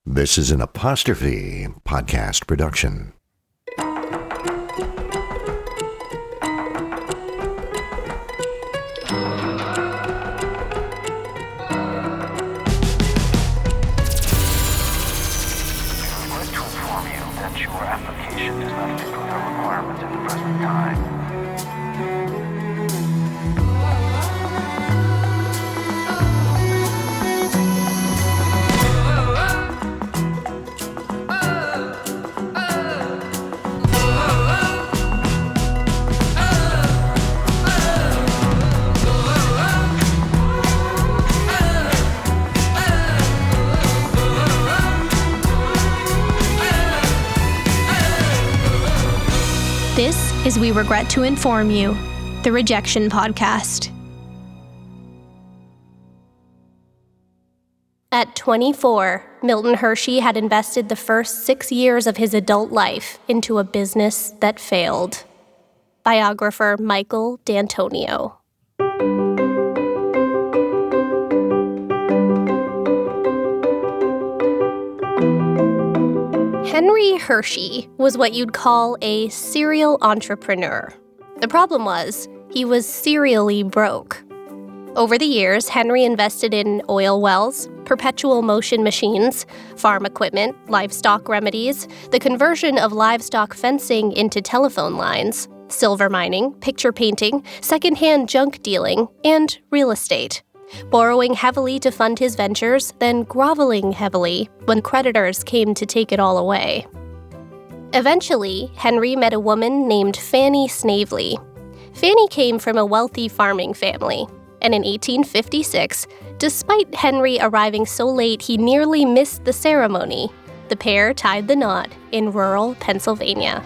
This is an Apostrophe podcast production. This is We Regret to Inform You, the Rejection podcast. At 24, Milton Hershey had invested the first 6 years of his adult life into a business that failed. Biographer Michael D'Antonio. Henry Hershey was what you'd call a serial entrepreneur. The problem was, he was serially broke. Over the years, Henry invested in oil wells, perpetual motion machines, farm equipment, livestock remedies, the conversion of livestock fencing into telephone lines, silver mining, picture painting, secondhand junk dealing, and real estate. Borrowing heavily to fund his ventures, then groveling heavily when creditors came to take it all away. Eventually, Henry met a woman named Fanny Snavely. Fanny came from a wealthy farming family, and in 1856, despite Henry arriving so late he nearly missed the ceremony, the pair tied the knot in rural Pennsylvania.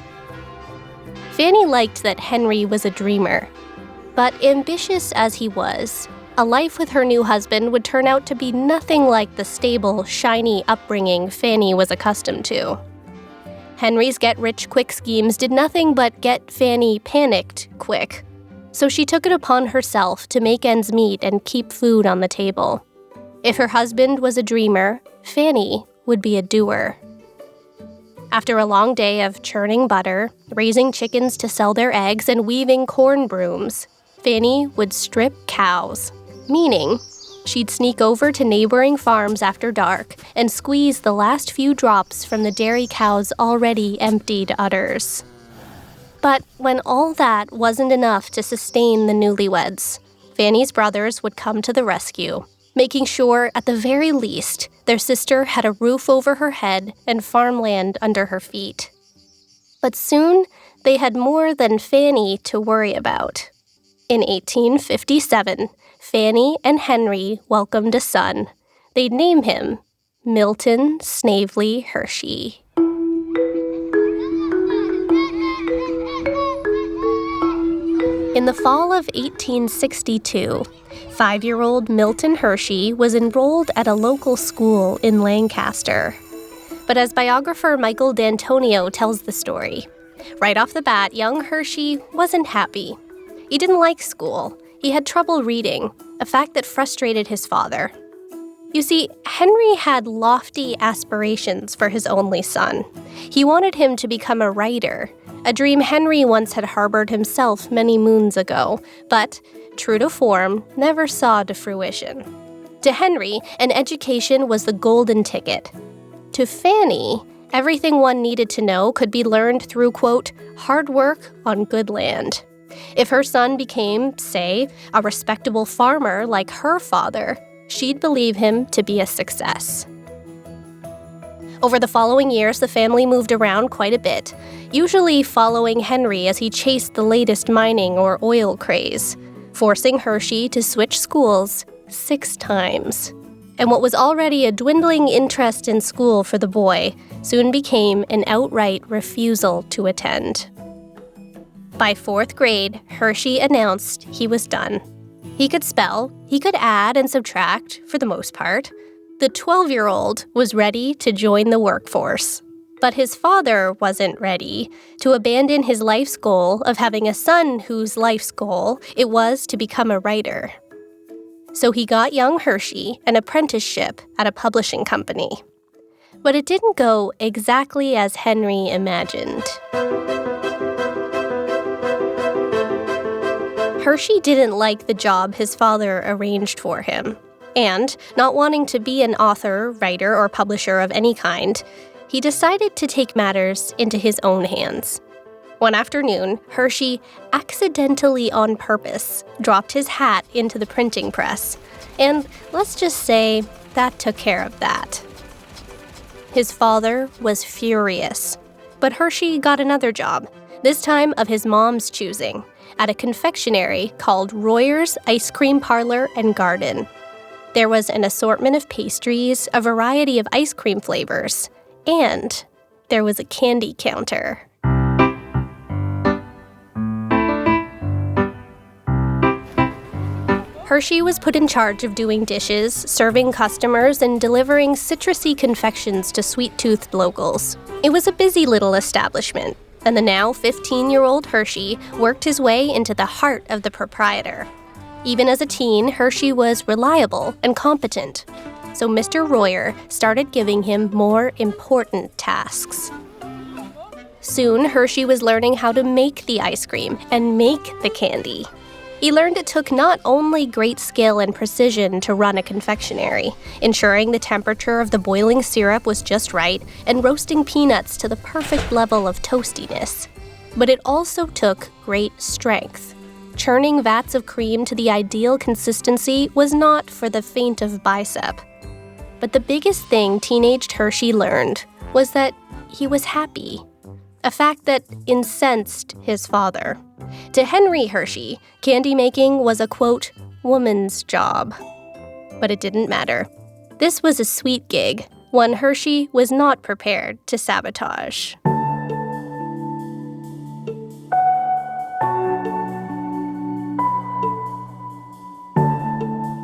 Fanny liked that Henry was a dreamer, but ambitious as he was, a life with her new husband would turn out to be nothing like the stable, shiny upbringing Fanny was accustomed to. Henry's get-rich-quick schemes did nothing but get Fanny panicked quick, so she took it upon herself to make ends meet and keep food on the table. If her husband was a dreamer, Fanny would be a doer. After a long day of churning butter, raising chickens to sell their eggs, and weaving corn brooms, Fanny would strip cows. Meaning, she'd sneak over to neighboring farms after dark and squeeze the last few drops from the dairy cows' already emptied udders. But when all that wasn't enough to sustain the newlyweds, Fanny's brothers would come to the rescue, making sure, at the very least, their sister had a roof over her head and farmland under her feet. But soon, they had more than Fanny to worry about. In 1857, Fanny and Henry welcomed a son. They'd name him Milton Snavely Hershey. In the fall of 1862, 5-year-old Milton Hershey was enrolled at a local school in Lancaster. But as biographer Michael D'Antonio tells the story, right off the bat, young Hershey wasn't happy. He didn't like school. He had trouble reading, a fact that frustrated his father. You see, Henry had lofty aspirations for his only son. He wanted him to become a writer, a dream Henry once had harbored himself many moons ago, but, true to form, never saw to fruition. To Henry, an education was the golden ticket. To Fanny, everything one needed to know could be learned through, quote, hard work on good land. If her son became, say, a respectable farmer like her father, she'd believe him to be a success. Over the following years, the family moved around quite a bit, usually following Henry as he chased the latest mining or oil craze, forcing Hershey to switch schools 6 times. And what was already a dwindling interest in school for the boy soon became an outright refusal to attend. By 4th grade, Hershey announced he was done. He could spell, he could add and subtract, for the most part. The 12-year-old was ready to join the workforce. But his father wasn't ready to abandon his life's goal of having a son whose life's goal it was to become a writer. So he got young Hershey an apprenticeship at a publishing company. But it didn't go exactly as Henry imagined. Hershey didn't like the job his father arranged for him. And, not wanting to be an author, writer, or publisher of any kind, he decided to take matters into his own hands. One afternoon, Hershey, accidentally on purpose, dropped his hat into the printing press. And let's just say that took care of that. His father was furious. But Hershey got another job, this time of his mom's choosing, at a confectionery called Royer's Ice Cream Parlor and Garden. There was an assortment of pastries, a variety of ice cream flavors, and there was a candy counter. Hershey was put in charge of doing dishes, serving customers, and delivering citrusy confections to sweet-toothed locals. It was a busy little establishment, and the now 15-year-old Hershey worked his way into the heart of the proprietor. Even as a teen, Hershey was reliable and competent, so Mr. Royer started giving him more important tasks. Soon, Hershey was learning how to make the ice cream and make the candy. He learned it took not only great skill and precision to run a confectionery, ensuring the temperature of the boiling syrup was just right and roasting peanuts to the perfect level of toastiness, but it also took great strength. Churning vats of cream to the ideal consistency was not for the faint of bicep. But the biggest thing teenaged Hershey learned was that he was happy, a fact that incensed his father. To Henry Hershey, candy making was a, quote, woman's job. But it didn't matter. This was a sweet gig, one Hershey was not prepared to sabotage.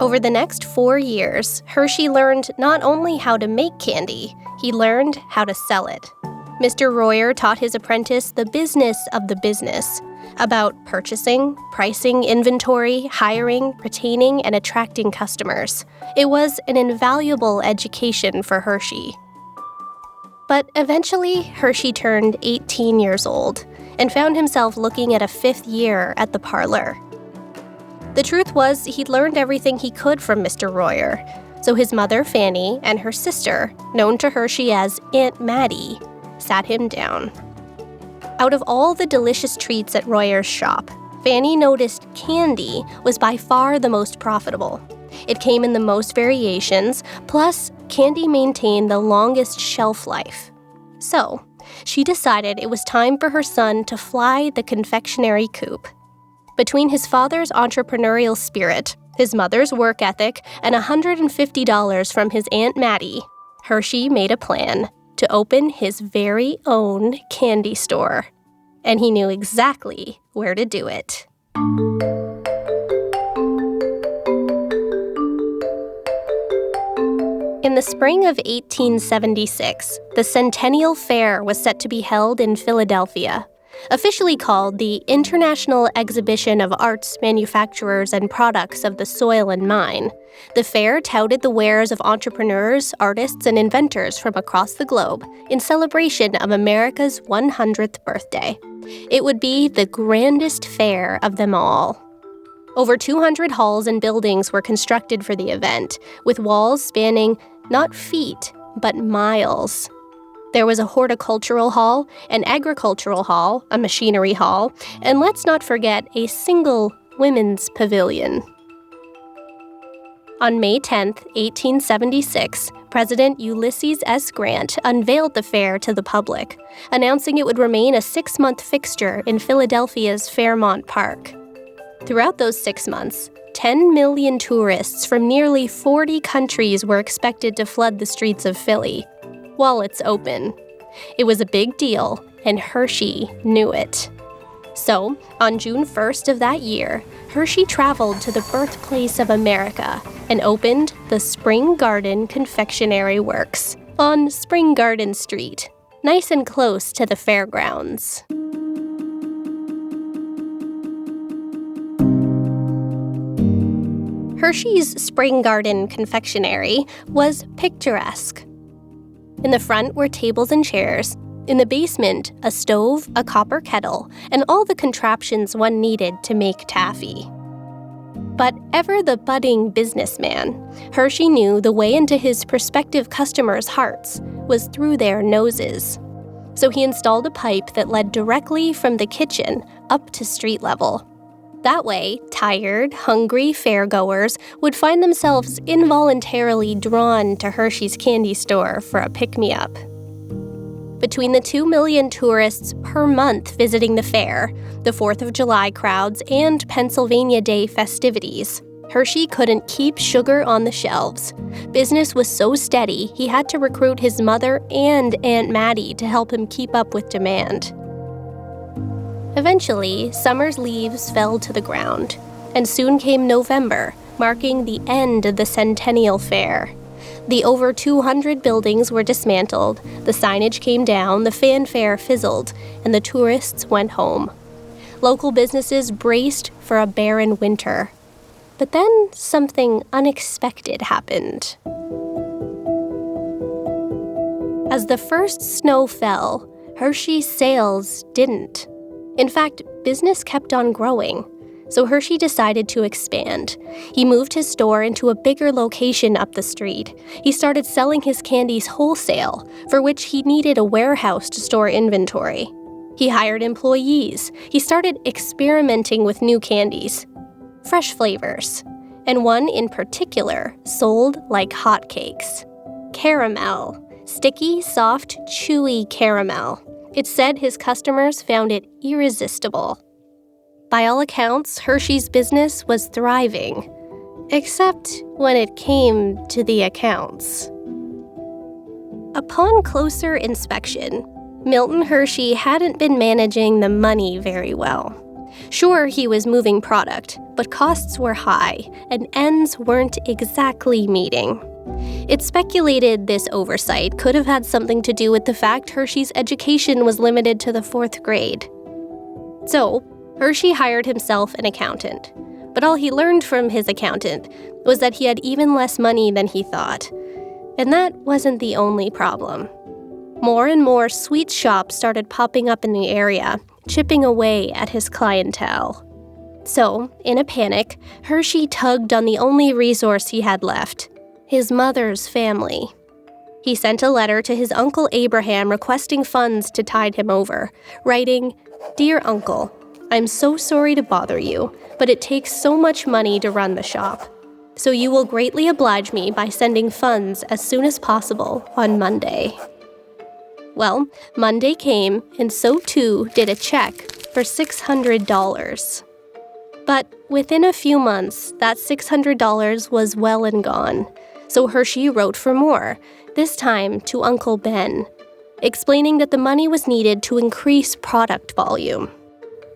Over the next 4 years, Hershey learned not only how to make candy, he learned how to sell it. Mr. Royer taught his apprentice the business of the business, about purchasing, pricing, inventory, hiring, retaining, and attracting customers. It was an invaluable education for Hershey. But eventually, Hershey turned 18 years old and found himself looking at a 5th year at the parlor. The truth was, he'd learned everything he could from Mr. Royer, so his mother, Fanny, and her sister, known to Hershey as Aunt Mattie, sat him down. Out of all the delicious treats at Royer's shop, Fanny noticed candy was by far the most profitable. It came in the most variations, plus candy maintained the longest shelf life. So, she decided it was time for her son to fly the confectionery coop. Between his father's entrepreneurial spirit, his mother's work ethic, and $150 from his Aunt Mattie, Hershey made a plan to open his very own candy store. And he knew exactly where to do it. In the spring of 1876, the Centennial Fair was set to be held in Philadelphia, officially called the International Exhibition of Arts, Manufacturers, and Products of the Soil and Mine. The fair touted the wares of entrepreneurs, artists, and inventors from across the globe in celebration of America's 100th birthday. It would be the grandest fair of them all. Over 200 halls and buildings were constructed for the event, with walls spanning not feet, but miles. There was a horticultural hall, an agricultural hall, a machinery hall, and let's not forget a single women's pavilion. On May 10, 1876, President Ulysses S. Grant unveiled the fair to the public, announcing it would remain a 6-month fixture in Philadelphia's Fairmount Park. Throughout those 6 months, 10 million tourists from nearly 40 countries were expected to flood the streets of Philly while it's open. It was a big deal, and Hershey knew it. So, on June 1st of that year, Hershey traveled to the birthplace of America and opened the Spring Garden Confectionery Works on Spring Garden Street, nice and close to the fairgrounds. Hershey's Spring Garden Confectionery was picturesque. In the front were tables and chairs. In the basement, a stove, a copper kettle, and all the contraptions one needed to make taffy. But ever the budding businessman, Hershey knew the way into his prospective customers' hearts was through their noses. So he installed a pipe that led directly from the kitchen up to street level. That way, tired, hungry fairgoers would find themselves involuntarily drawn to Hershey's candy store for a pick-me-up. Between the 2 million tourists per month visiting the fair, the 4th of July crowds, and Pennsylvania Day festivities, Hershey couldn't keep sugar on the shelves. Business was so steady, he had to recruit his mother and Aunt Mattie to help him keep up with demand. Eventually, summer's leaves fell to the ground, and soon came November, marking the end of the Centennial Fair. The over 200 buildings were dismantled, the signage came down, the fanfare fizzled, and the tourists went home. Local businesses braced for a barren winter. But then something unexpected happened. As the first snow fell, Hershey's sales didn't. In fact, business kept on growing. So Hershey decided to expand. He moved his store into a bigger location up the street. He started selling his candies wholesale, for which he needed a warehouse to store inventory. He hired employees. He started experimenting with new candies, fresh flavors, and one in particular sold like hotcakes. Caramel. Sticky, soft, chewy caramel. It said his customers found it irresistible. By all accounts, Hershey's business was thriving, except when it came to the accounts. Upon closer inspection, Milton Hershey hadn't been managing the money very well. Sure, he was moving product, but costs were high, and ends weren't exactly meeting. It's speculated this oversight could have had something to do with the fact Hershey's education was limited to the 4th grade. So, Hershey hired himself an accountant, but all he learned from his accountant was that he had even less money than he thought. And that wasn't the only problem. More and more sweet shops started popping up in the area, chipping away at his clientele. So, in a panic, Hershey tugged on the only resource he had left, his mother's family. He sent a letter to his Uncle Abraham requesting funds to tide him over, writing, "Dear Uncle, I'm so sorry to bother you, but it takes so much money to run the shop. So you will greatly oblige me by sending funds as soon as possible on Monday." Well, Monday came, and so too did a check for $600. But within a few months, that $600 was well and gone. So Hershey wrote for more, this time to Uncle Ben, explaining that the money was needed to increase product volume.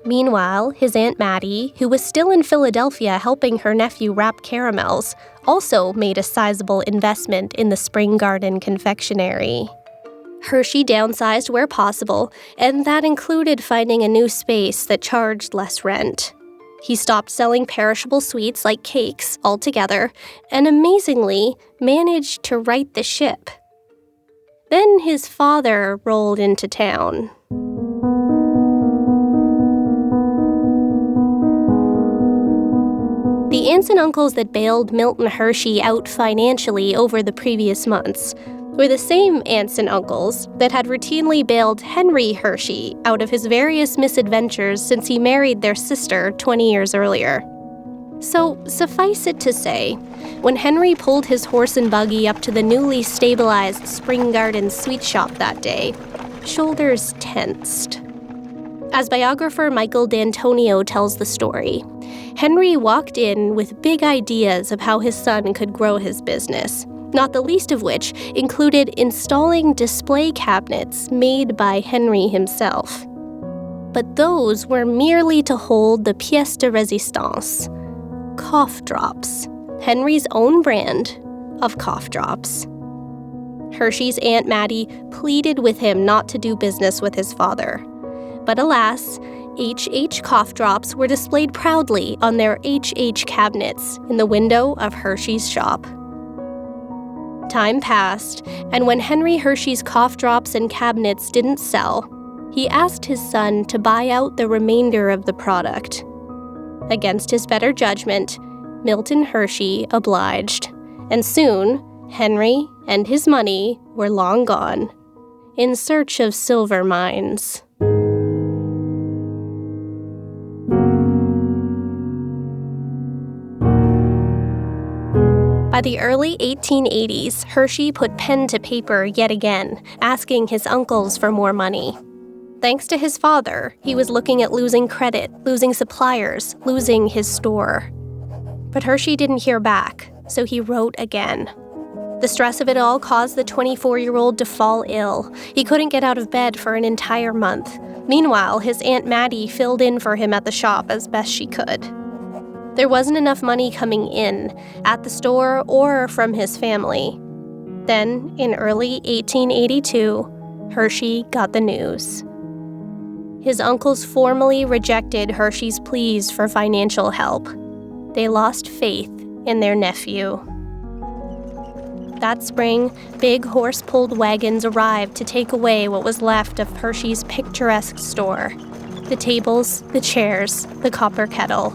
Meanwhile, his Aunt Mattie, who was still in Philadelphia helping her nephew wrap caramels, also made a sizable investment in the Spring Garden confectionery. Hershey downsized where possible, and that included finding a new space that charged less rent. He stopped selling perishable sweets like cakes altogether, and amazingly, managed to right the ship. Then his father rolled into town. The aunts and uncles that bailed Milton Hershey out financially over the previous months were the same aunts and uncles that had routinely bailed Henry Hershey out of his various misadventures since he married their sister 20 years earlier. So, suffice it to say, when Henry pulled his horse and buggy up to the newly stabilized Spring Garden sweet shop that day, shoulders tensed. As biographer Michael D'Antonio tells the story, Henry walked in with big ideas of how his son could grow his business, not the least of which included installing display cabinets made by Henry himself. But those were merely to hold the pièce de résistance, cough drops, Henry's own brand of cough drops. Hershey's Aunt Mattie pleaded with him not to do business with his father. But alas, HH cough drops were displayed proudly on their HH cabinets in the window of Hershey's shop. Time passed, and when Henry Hershey's cough drops and cabinets didn't sell, he asked his son to buy out the remainder of the product. Against his better judgment, Milton Hershey obliged, and soon Henry and his money were long gone, in search of silver mines. By the early 1880s, Hershey put pen to paper yet again, asking his uncles for more money. Thanks to his father, he was looking at losing credit, losing suppliers, losing his store. But Hershey didn't hear back, so he wrote again. The stress of it all caused the 24-year-old to fall ill. He couldn't get out of bed for an entire month. Meanwhile, his Aunt Mattie filled in for him at the shop as best she could. There wasn't enough money coming in, at the store or from his family. Then, in early 1882, Hershey got the news. His uncles formally rejected Hershey's pleas for financial help. They lost faith in their nephew. That spring, big horse-pulled wagons arrived to take away what was left of Hershey's picturesque store. The tables, the chairs, the copper kettle.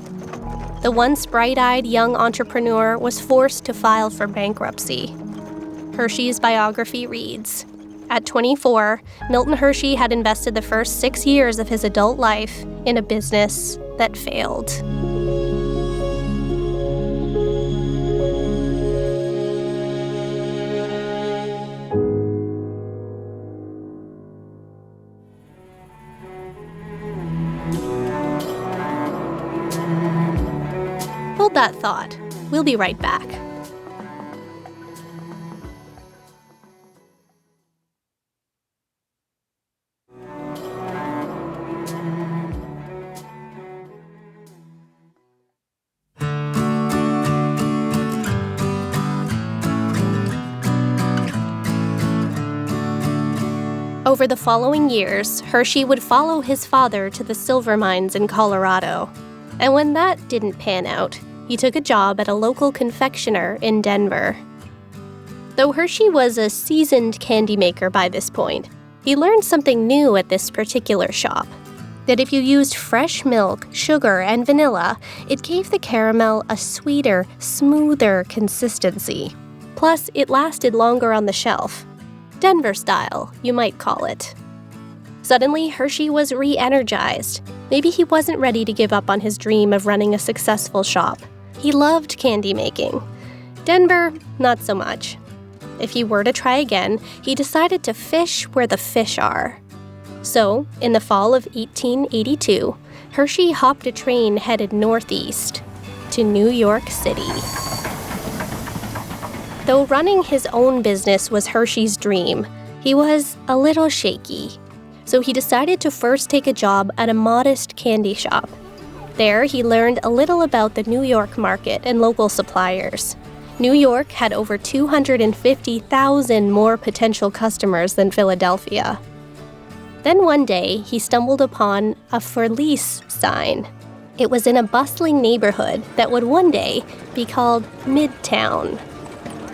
The once bright-eyed young entrepreneur was forced to file for bankruptcy. Hershey's biography reads, at 24, Milton Hershey had invested the first 6 years of his adult life in a business that failed. Hold that thought. We'll be right back. Over the following years, Hershey would follow his father to the silver mines in Colorado. And when that didn't pan out, he took a job at a local confectioner in Denver. Though Hershey was a seasoned candy maker by this point, he learned something new at this particular shop. That if you used fresh milk, sugar, and vanilla, it gave the caramel a sweeter, smoother consistency. Plus, it lasted longer on the shelf. Denver style, you might call it. Suddenly, Hershey was re-energized. Maybe he wasn't ready to give up on his dream of running a successful shop. He loved candy making. Denver, not so much. If he were to try again, he decided to fish where the fish are. So, in the fall of 1882, Hershey hopped a train headed northeast to New York City. Though running his own business was Hershey's dream, he was a little shaky. So he decided to first take a job at a modest candy shop. There, he learned a little about the New York market and local suppliers. New York had over 250,000 more potential customers than Philadelphia. Then one day, he stumbled upon a for lease sign. It was in a bustling neighborhood that would one day be called Midtown.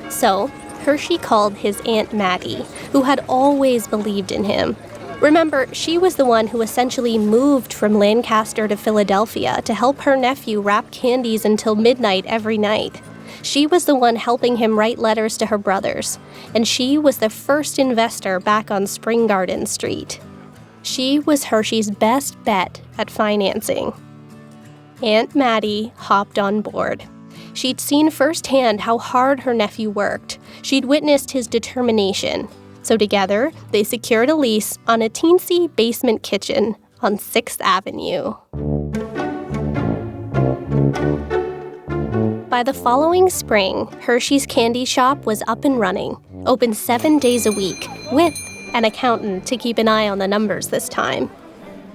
So, Hershey called his Aunt Mattie, who had always believed in him. Remember, she was the one who essentially moved from Lancaster to Philadelphia to help her nephew wrap candies until midnight every night. She was the one helping him write letters to her brothers, and she was the first investor back on Spring Garden Street. She was Hershey's best bet at financing. Aunt Mattie hopped on board. She'd seen firsthand how hard her nephew worked. She'd witnessed his determination. So together, they secured a lease on a teensy basement kitchen on 6th Avenue. By the following spring, Hershey's candy shop was up and running, open 7 days a week, with an accountant to keep an eye on the numbers this time.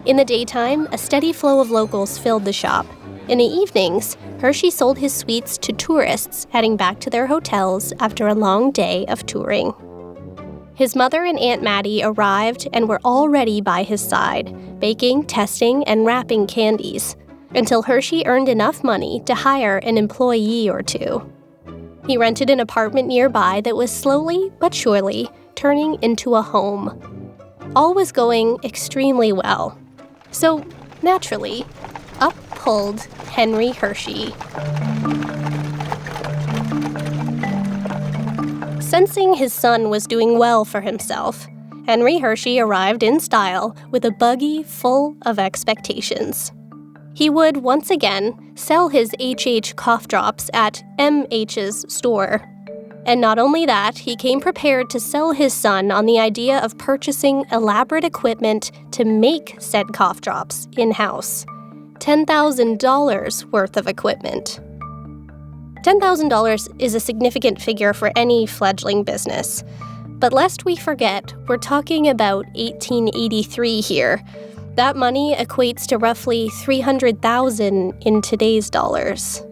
In the daytime, a steady flow of locals filled the shop. In the evenings, Hershey sold his sweets to tourists heading back to their hotels after a long day of touring. His mother and Aunt Mattie arrived and were already by his side, baking, testing, and wrapping candies, until Hershey earned enough money to hire an employee or two. He rented an apartment nearby that was slowly but surely turning into a home. All was going extremely well. So, naturally, up pulled Henry Hershey. Sensing his son was doing well for himself, Henry Hershey arrived in style with a buggy full of expectations. He would once again sell his HH cough drops at MH's store. And not only that, he came prepared to sell his son on the idea of purchasing elaborate equipment to make said cough drops in-house. $10,000 worth of equipment. $10,000 is a significant figure for any fledgling business. But lest we forget, we're talking about 1883 here. That money equates to roughly $300,000 in today's dollars.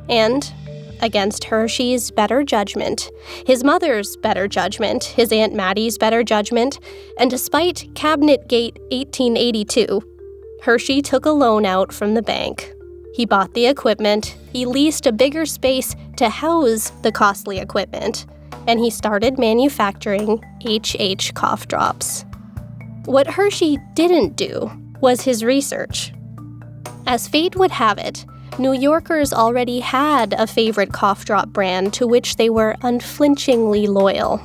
And, against Hershey's better judgment, his mother's better judgment, his Aunt Mattie's better judgment, and despite Cabinetgate 1882, Hershey took a loan out from the bank. He bought the equipment, he leased a bigger space to house the costly equipment, and he started manufacturing HH cough drops. What Hershey didn't do was his research. As fate would have it, New Yorkers already had a favorite cough drop brand to which they were unflinchingly loyal.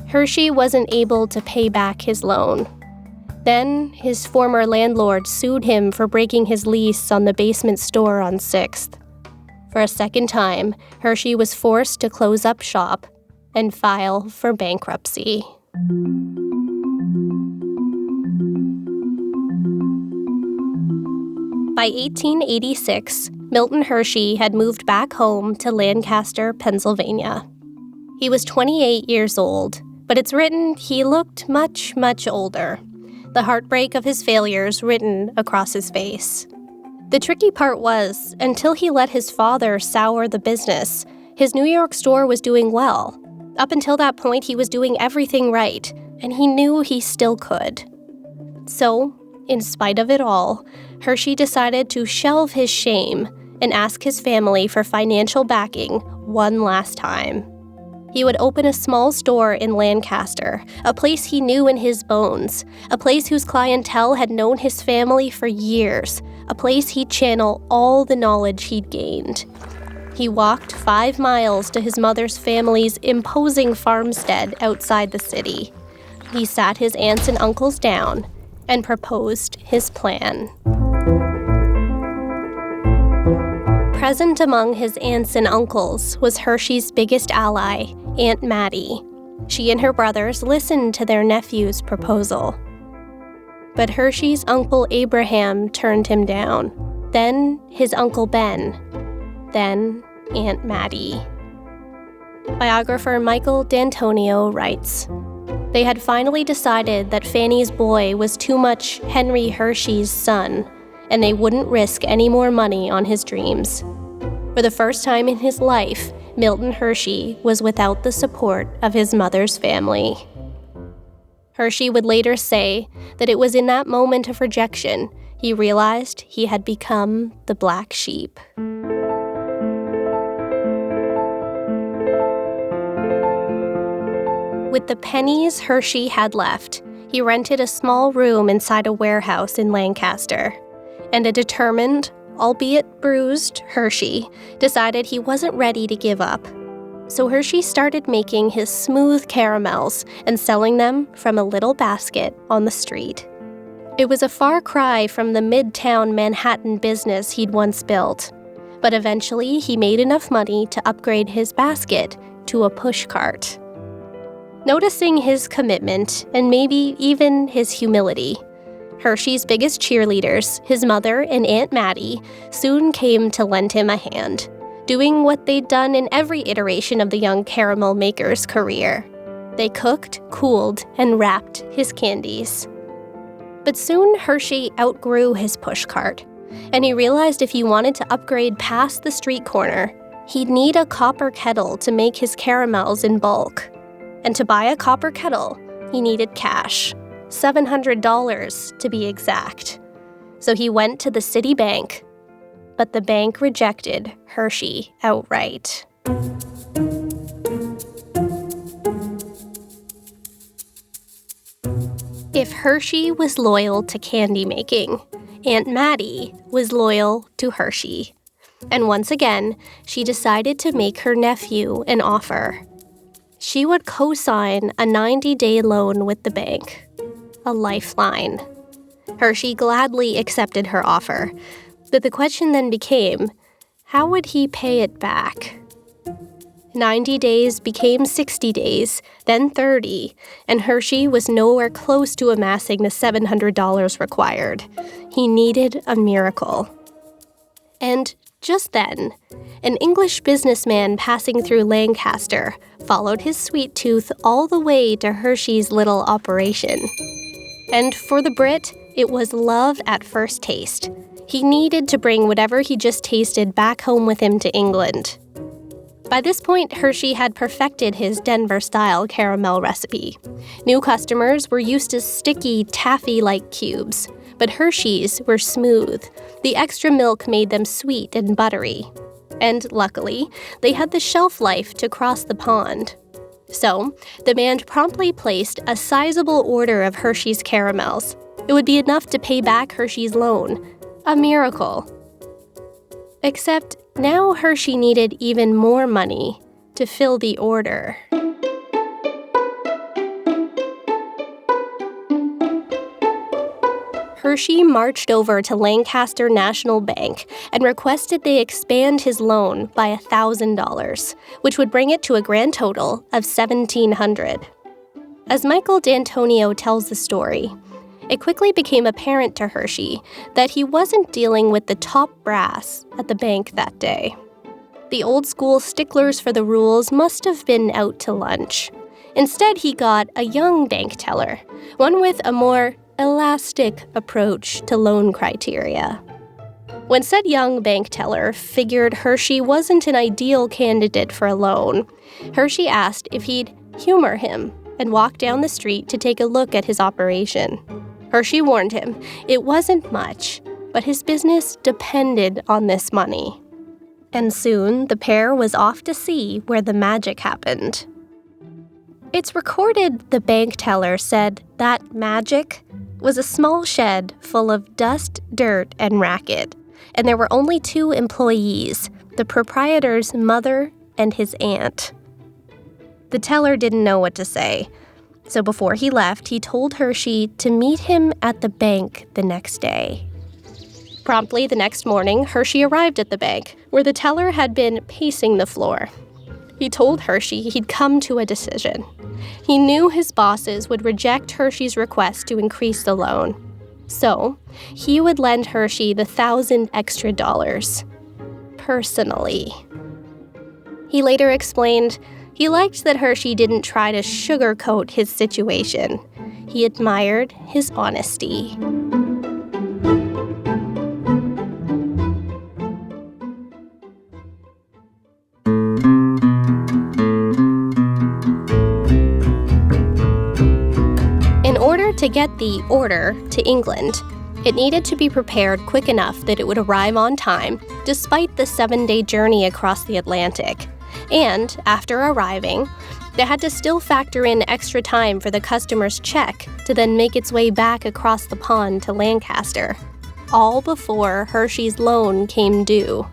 Hershey wasn't able to pay back his loan. Then, his former landlord sued him for breaking his lease on the basement store on 6th. For a second time, Hershey was forced to close up shop and file for bankruptcy. By 1886, Milton Hershey had moved back home to Lancaster, Pennsylvania. He was 28 years old, but it's written he looked much, much older. The heartbreak of his failures written across his face. The tricky part was, until he let his father sour the business, his New York store was doing well. Up until that point, he was doing everything right, and he knew he still could. So, in spite of it all, Hershey decided to shelve his shame and ask his family for financial backing one last time. He would open a small store in Lancaster, a place he knew in his bones, a place whose clientele had known his family for years, a place he'd channel all the knowledge he'd gained. He walked 5 miles to his mother's family's imposing farmstead outside the city. He sat his aunts and uncles down and proposed his plan. Present among his aunts and uncles was Hershey's biggest ally, Aunt Mattie. She and her brothers listened to their nephew's proposal. But Hershey's Uncle Abraham turned him down, then his Uncle Ben, then Aunt Mattie. Biographer Michael D'Antonio writes, "They had finally decided that Fanny's boy was too much Henry Hershey's son, and they wouldn't risk any more money on his dreams. For the first time in his life, Milton Hershey was without the support of his mother's family." Hershey would later say that it was in that moment of rejection he realized he had become the black sheep. With the pennies Hershey had left, he rented a small room inside a warehouse in Lancaster, and a determined, albeit bruised, Hershey decided he wasn't ready to give up. So Hershey started making his smooth caramels and selling them from a little basket on the street. It was a far cry from the midtown Manhattan business he'd once built, but eventually he made enough money to upgrade his basket to a pushcart. Noticing his commitment, and maybe even his humility, Hershey's biggest cheerleaders, his mother and Aunt Mattie, soon came to lend him a hand, doing what they'd done in every iteration of the young caramel maker's career. They cooked, cooled, and wrapped his candies. But soon Hershey outgrew his pushcart, and he realized if he wanted to upgrade past the street corner, he'd need a copper kettle to make his caramels in bulk. And to buy a copper kettle, he needed cash, $700 to be exact. So he went to the city bank, but the bank rejected Hershey outright. If Hershey was loyal to candy making, Aunt Mattie was loyal to Hershey. And once again, she decided to make her nephew an offer. She would co-sign a 90-day loan with the bank, a lifeline. Hershey gladly accepted her offer, but the question then became, how would he pay it back? 90 days became 60 days, then 30, and Hershey was nowhere close to amassing the $700 required. He needed a miracle. And just then, an English businessman passing through Lancaster followed his sweet tooth all the way to Hershey's little operation. And for the Brit, it was love at first taste. He needed to bring whatever he just tasted back home with him to England. By this point, Hershey had perfected his Denver-style caramel recipe. New customers were used to sticky, taffy-like cubes, but Hershey's were smooth. The extra milk made them sweet and buttery. And luckily, they had the shelf life to cross the pond. So, the man promptly placed a sizable order of Hershey's caramels. It would be enough to pay back Hershey's loan. A miracle. Except now Hershey needed even more money to fill the order. Hershey marched over to Lancaster National Bank and requested they expand his loan by $1,000, which would bring it to a grand total of $1,700. As Michael D'Antonio tells the story, it quickly became apparent to Hershey that he wasn't dealing with the top brass at the bank that day. The old-school sticklers for the rules must have been out to lunch. Instead, he got a young bank teller, one with a more elastic approach to loan criteria. When said young bank teller figured Hershey wasn't an ideal candidate for a loan, Hershey asked if he'd humor him and walk down the street to take a look at his operation. Hershey warned him it wasn't much, but his business depended on this money. And soon, the pair was off to see where the magic happened. It's recorded the bank teller said that magic was a small shed full of dust, dirt, and racket, and there were only 2 employees, the proprietor's mother and his aunt. The teller didn't know what to say. So before he left, he told Hershey to meet him at the bank the next day. Promptly the next morning, Hershey arrived at the bank, where the teller had been pacing the floor. He told Hershey he'd come to a decision. He knew his bosses would reject Hershey's request to increase the loan. So, he would lend Hershey the $1,000 extra, personally. He later explained he liked that Hershey didn't try to sugarcoat his situation. He admired his honesty. In order to get the order to England, it needed to be prepared quick enough that it would arrive on time, despite the 7-day journey across the Atlantic. And, after arriving, they had to still factor in extra time for the customer's check to then make its way back across the pond to Lancaster, all before Hershey's loan came due.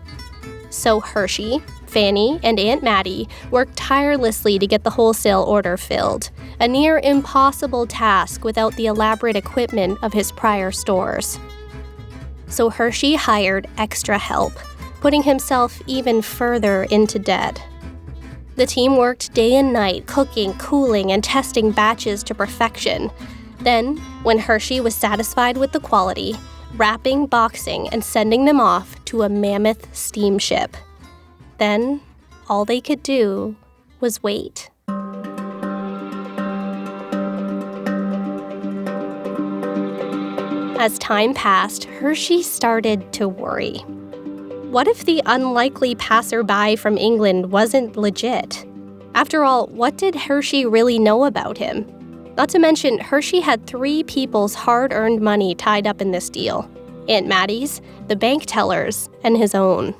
So Hershey, Fanny, and Aunt Mattie worked tirelessly to get the wholesale order filled, a near impossible task without the elaborate equipment of his prior stores. So Hershey hired extra help, putting himself even further into debt. The team worked day and night, cooking, cooling, and testing batches to perfection. Then, when Hershey was satisfied with the quality, wrapping, boxing, and sending them off to a mammoth steamship. Then, all they could do was wait. As time passed, Hershey started to worry. What if the unlikely passerby from England wasn't legit? After all, what did Hershey really know about him? Not to mention, Hershey had 3 people's hard-earned money tied up in this deal. Aunt Mattie's, the bank teller's, and his own.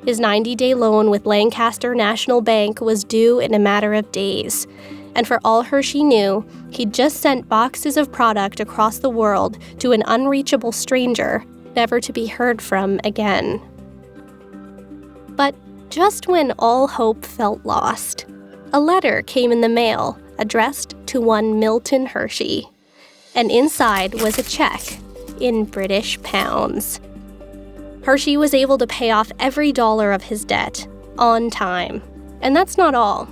His 90-day loan with Lancaster National Bank was due in a matter of days, and for all Hershey knew, he'd just sent boxes of product across the world to an unreachable stranger, never to be heard from again. But just when all hope felt lost, a letter came in the mail addressed to one Milton Hershey, and inside was a check in British pounds. Hershey was able to pay off every dollar of his debt on time. And that's not all.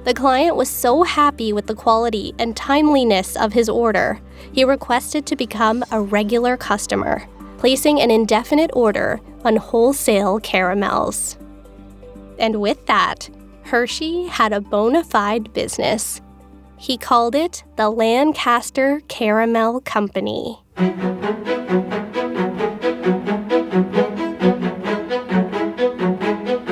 The client was so happy with the quality and timeliness of his order, he requested to become a regular customer, placing an indefinite order on wholesale caramels. And with that, Hershey had a bona fide business. He called it the Lancaster Caramel Company.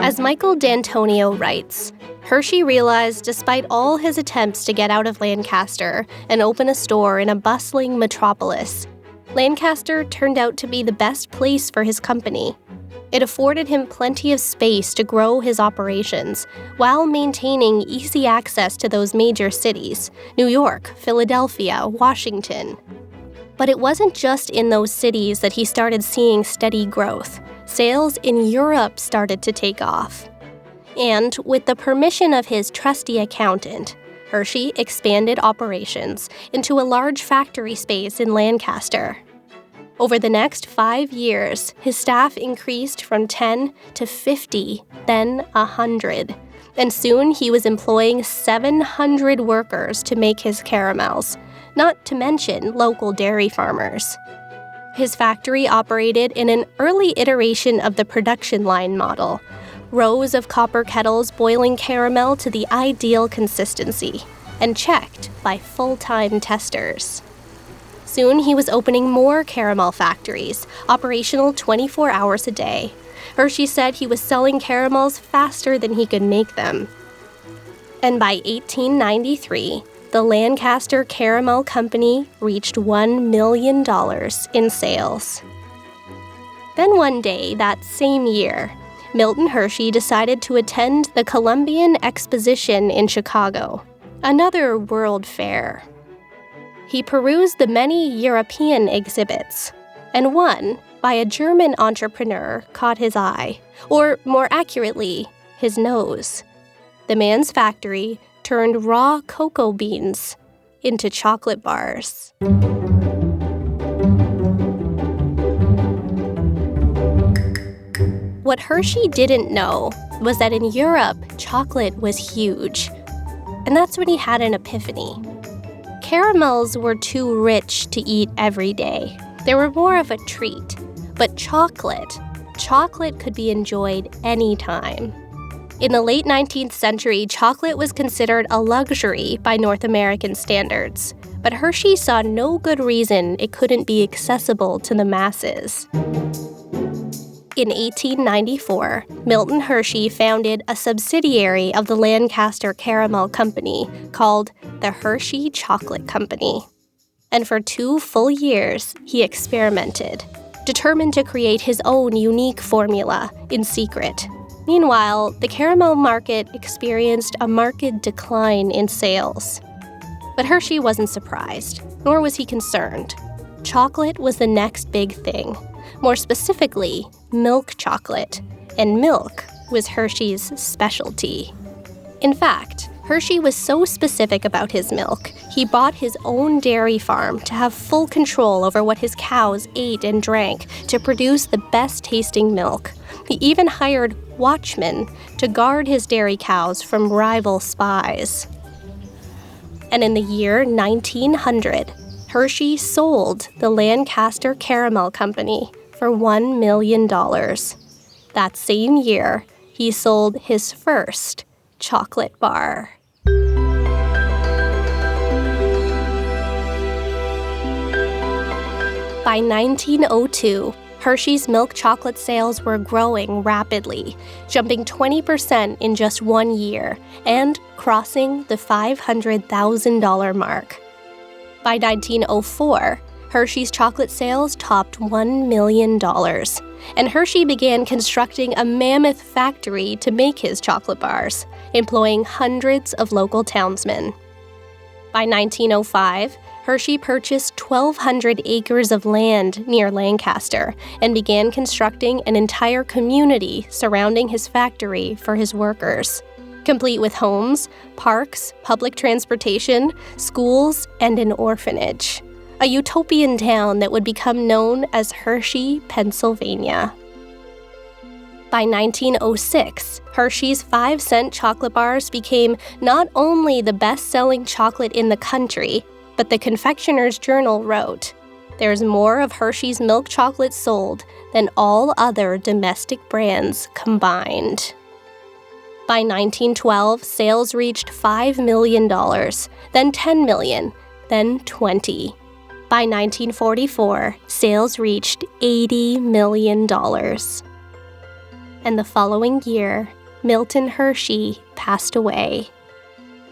As Michael D'Antonio writes, Hershey realized despite all his attempts to get out of Lancaster and open a store in a bustling metropolis, Lancaster turned out to be the best place for his company. It afforded him plenty of space to grow his operations while maintaining easy access to those major cities, New York, Philadelphia, Washington. But it wasn't just in those cities that he started seeing steady growth. Sales in Europe started to take off. And with the permission of his trusty accountant, Hershey expanded operations into a large factory space in Lancaster. Over the next 5 years, his staff increased from 10 to 50, then 100. And soon he was employing 700 workers to make his caramels, not to mention local dairy farmers. His factory operated in an early iteration of the production line model, rows of copper kettles boiling caramel to the ideal consistency, and checked by full-time testers. Soon he was opening more caramel factories, operational 24 hours a day. Hershey said he was selling caramels faster than he could make them. And by 1893, the Lancaster Caramel Company reached $1 million in sales. Then one day, that same year, Milton Hershey decided to attend the Columbian Exposition in Chicago, another world fair. He perused the many European exhibits, and one by a German entrepreneur caught his eye, or more accurately, his nose. The man's factory turned raw cocoa beans into chocolate bars. What Hershey didn't know was that in Europe, chocolate was huge. And that's when he had an epiphany. Caramels were too rich to eat every day. They were more of a treat. But chocolate could be enjoyed anytime. In the late 19th century, chocolate was considered a luxury by North American standards. But Hershey saw no good reason it couldn't be accessible to the masses. In 1894, Milton Hershey founded a subsidiary of the Lancaster Caramel Company called the Hershey Chocolate Company. And for 2 full years, he experimented, determined to create his own unique formula in secret. Meanwhile, the caramel market experienced a marked decline in sales. But Hershey wasn't surprised, nor was he concerned. Chocolate was the next big thing. More specifically, milk chocolate. And milk was Hershey's specialty. In fact, Hershey was so specific about his milk, he bought his own dairy farm to have full control over what his cows ate and drank to produce the best-tasting milk. He even hired watchmen to guard his dairy cows from rival spies. And in the year 1900, Hershey sold the Lancaster Caramel Company for $1 million. That same year, he sold his first chocolate bar. By 1902, Hershey's milk chocolate sales were growing rapidly, jumping 20% in just 1 year and crossing the $500,000 mark. By 1904, Hershey's chocolate sales topped $1 million, and Hershey began constructing a mammoth factory to make his chocolate bars, employing hundreds of local townsmen. By 1905, Hershey purchased 1,200 acres of land near Lancaster and began constructing an entire community surrounding his factory for his workers, complete with homes, parks, public transportation, schools, and an orphanage. A utopian town that would become known as Hershey, Pennsylvania. By 1906, Hershey's 5-cent chocolate bars became not only the best-selling chocolate in the country, but the Confectioner's Journal wrote, "There's more of Hershey's milk chocolate sold than all other domestic brands combined." By 1912, sales reached $5 million, then $10 million, then $20. By 1944, sales reached $80 million. And the following year, Milton Hershey passed away.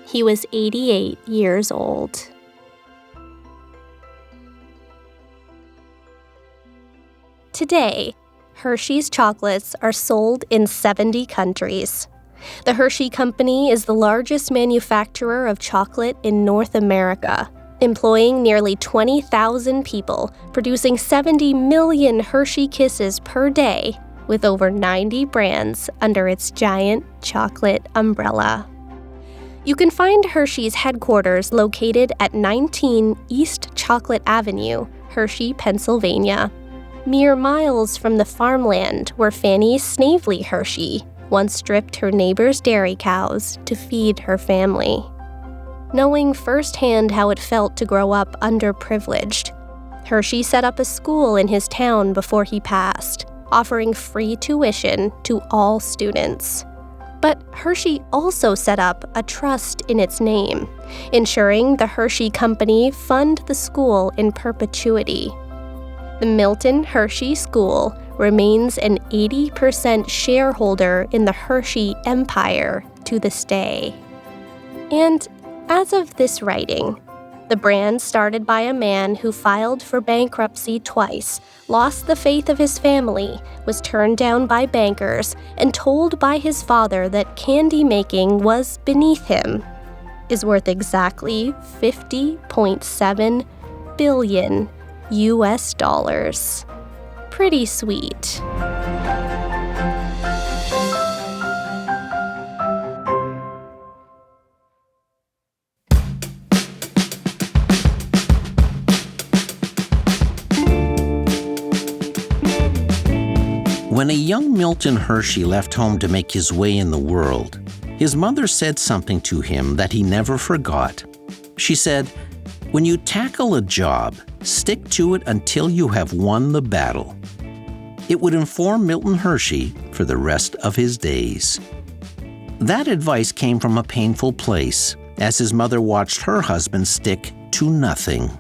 He was 88 years old. Today, Hershey's chocolates are sold in 70 countries. The Hershey Company is the largest manufacturer of chocolate in North America, employing nearly 20,000 people, producing 70 million Hershey Kisses per day, with over 90 brands under its giant chocolate umbrella. You can find Hershey's headquarters located at 19 East Chocolate Avenue, Hershey, Pennsylvania, mere miles from the farmland where Fanny Snavely Hershey once stripped her neighbor's dairy cows to feed her family. Knowing firsthand how it felt to grow up underprivileged, Hershey set up a school in his town before he passed, offering free tuition to all students. But Hershey also set up a trust in its name, ensuring the Hershey Company fund the school in perpetuity. The Milton Hershey School remains an 80% shareholder in the Hershey empire to this day. And as of this writing, the brand started by a man who filed for bankruptcy twice, lost the faith of his family, was turned down by bankers, and told by his father that candy making was beneath him, is worth exactly $50.7 billion US dollars. Pretty sweet. When a young Milton Hershey left home to make his way in the world, his mother said something to him that he never forgot. She said, "When you tackle a job, stick to it until you have won the battle." It would inform Milton Hershey for the rest of his days. That advice came from a painful place, as his mother watched her husband stick to nothing.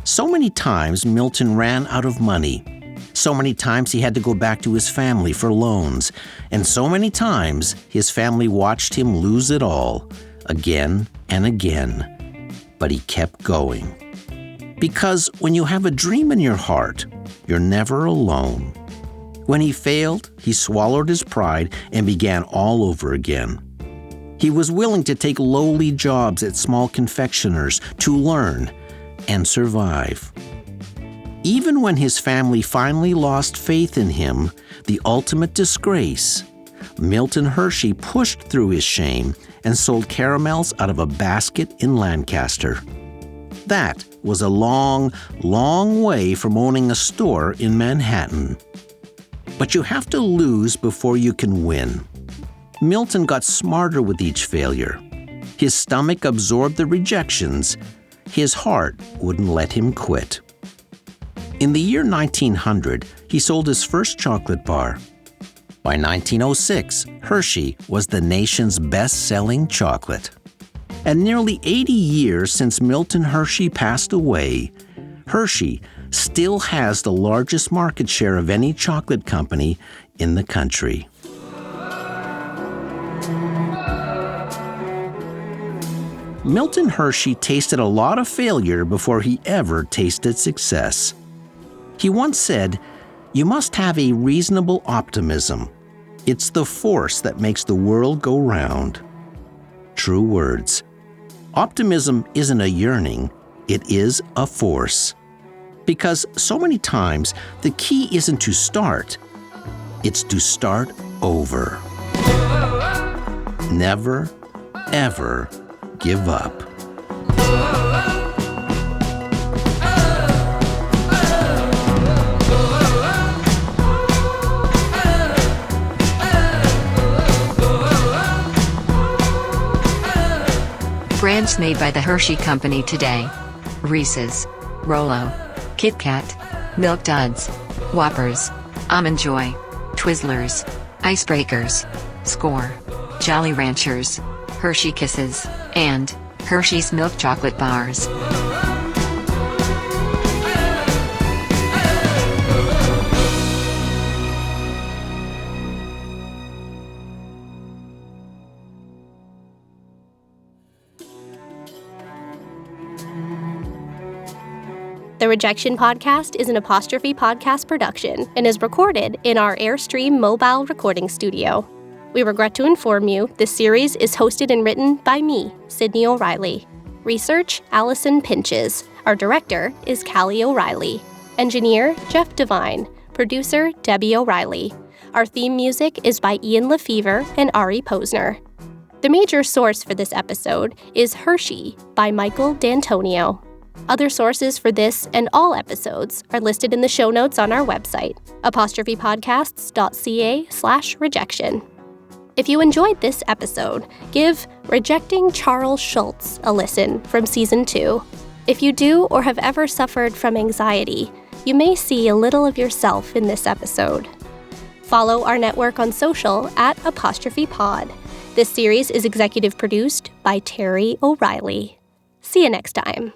So many times Milton ran out of money. So many times he had to go back to his family for loans. And so many times his family watched him lose it all, again and again. But he kept going. Because when you have a dream in your heart, you're never alone. When he failed, he swallowed his pride and began all over again. He was willing to take lowly jobs at small confectioners to learn and survive. Even when his family finally lost faith in him, the ultimate disgrace, Milton Hershey pushed through his shame and sold caramels out of a basket in Lancaster. That was a long, long way from owning a store in Manhattan. But you have to lose before you can win. Milton got smarter with each failure. His stomach absorbed the rejections. His heart wouldn't let him quit. In the year 1900, he sold his first chocolate bar. By 1906, Hershey was the nation's best-selling chocolate. And nearly 80 years since Milton Hershey passed away, Hershey still has the largest market share of any chocolate company in the country. Milton Hershey tasted a lot of failure before he ever tasted success. He once said, "You must have a reasonable optimism. It's the force that makes the world go round." True words. Optimism isn't a yearning, it is a force. Because so many times, the key isn't to start, it's to start over. Never, ever give up. Brands made by the Hershey Company today: Reese's, Rolo, Kit Kat, Milk Duds, Whoppers, Almond Joy, Twizzlers, Icebreakers, Score, Jolly Ranchers, Hershey Kisses, and Hershey's Milk Chocolate Bars. The Rejection podcast is an Apostrophe podcast production and is recorded in our Airstream mobile recording studio. We regret to inform you this series is hosted and written by me, Sydney O'Reilly. Research, Allison Pinches. Our director is Callie O'Reilly. Engineer, Jeff Devine. Producer, Debbie O'Reilly. Our theme music is by Ian Lefevre and Ari Posner. The major source for this episode is Hershey by Michael D'Antonio. Other sources for this and all episodes are listed in the show notes on our website, apostrophepodcasts.ca/rejection. If you enjoyed this episode, give Rejecting Charles Schultz a listen from Season 2. If you do or have ever suffered from anxiety, you may see a little of yourself in this episode. Follow our network on social at @apostrophepod. This series is executive produced by Terry O'Reilly. See you next time.